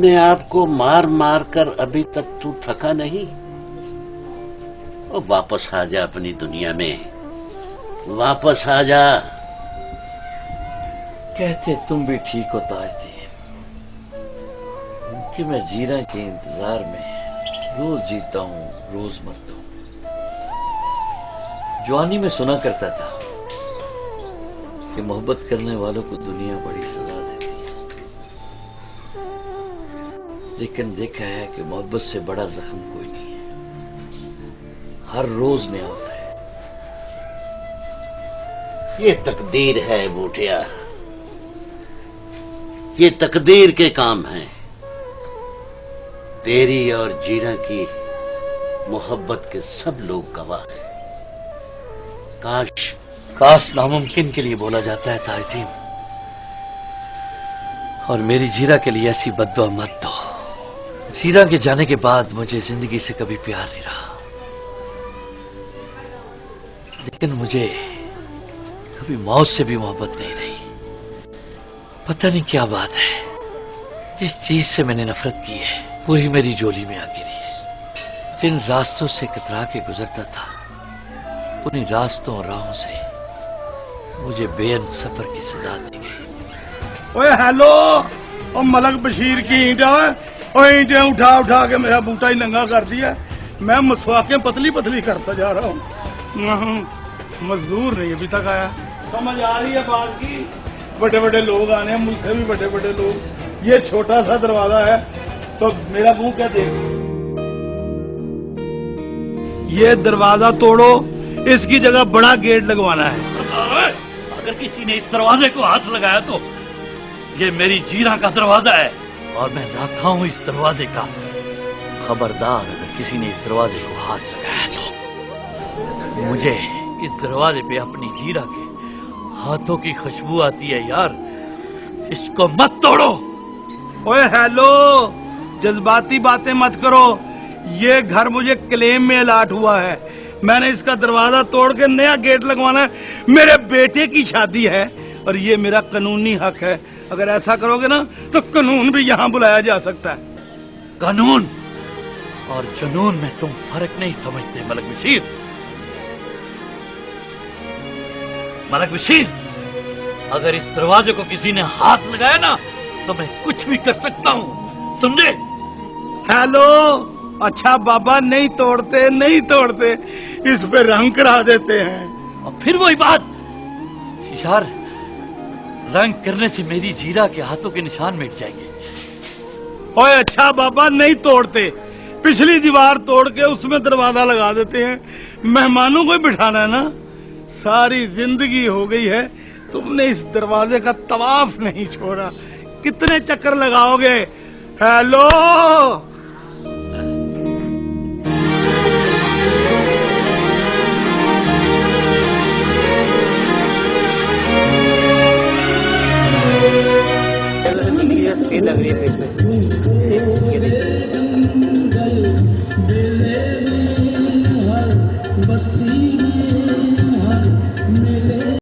ने आपको मार मार कर अभी तक तू थका नहीं? और वापस आ जा अपनी दुनिया में, वापस आ जा। कहते तुम भी ठीक हो ताजदीन कि मैं जीना के इंतजार में रोज जीता हूं, रोज मरता हूं। जवानी में सुना करता था कि मोहब्बत करने वालों को दुनिया बड़ी सजा देती है, लेकिन देखा है कि मोहब्बत से बड़ा जख्म कोई नहीं है। हर रोज नया होता है। ये तकदीर है बूटिया, ये तकदीर के काम हैं। तेरी और जीना की मोहब्बत के सब लोग गवाह हैं। काश नामुमकिन के लिए बोला जाता है ताजदीन, और मेरी जीरा के लिए ऐसी बद्दुआ मत दो। जीरा के जाने के बाद मुझे जिंदगी से कभी प्यार नहीं रहा, लेकिन मुझे कभी मौत से भी मोहब्बत नहीं रही। पता नहीं क्या बात है, जिस चीज से मैंने नफरत की है वही मेरी झोली में आ गिरी है। जिन रास्तों से कतरा के गुजरता था, उन्हीं रास्तों और राहों से मुझे बेअंत सफर की सजा दी गई। ओए हेलो, ओ मलक बशीर की ईंटें उठा उठा के मेरा बूटा ही नंगा कर दिया। मैं मसवाकें पतली पतली करता जा रहा हूँ। मजदूर नहीं अभी तक आया। समझ आ रही है बात की? बड़े बड़े लोग आने हैं, मुझसे भी बड़े बड़े लोग। ये छोटा सा दरवाजा है तो मेरा मुंह क्या देगा? ये दरवाजा तोड़ो, इसकी जगह बड़ा गेट लगवाना है। अगर किसी ने इस दरवाजे को हाथ लगाया तो ये मेरी जीरा का दरवाजा है और मैं राखा हूं इस दरवाजे का। खबरदार, अगर किसी ने इस दरवाजे को हाथ लगाया तो मुझे इस दरवाजे पे अपनी जीरा के हाथों की खुशबू आती है। यार, इसको मत तोड़ो। ओए हेलो, जज्बाती बातें मत करो। ये घर मुझे क्लेम में अलाट हुआ है। मैंने इसका दरवाजा तोड़ के नया गेट लगवाना है। मेरे बेटे की शादी है और ये मेरा कानूनी हक है। अगर ऐसा करोगे ना तो कानून भी यहाँ बुलाया जा सकता है। कानून और जुनून में तुम फर्क नहीं समझते मलक बशीर। मलक बशीर, अगर इस दरवाजे को किसी ने हाथ लगाया ना तो मैं कुछ भी कर सकता हूँ, समझे? हेलो, अच्छा बाबा, नहीं तोड़ते नहीं तोड़ते, इस पे रंग करा देते हैं। और फिर वही बात यार, रंग करने से मेरी जीरा के हाथों के निशान मिट जाएंगे। ओए अच्छा बाबा, नहीं तोड़ते, पिछली दीवार तोड़ के उसमें दरवाजा लगा देते हैं। मेहमानों को ही बिठाना है ना। सारी जिंदगी हो गई है, तुमने इस दरवाजे का तवाफ नहीं छोड़ा। कितने चक्कर लगाओगे? हेलो, लग रही है।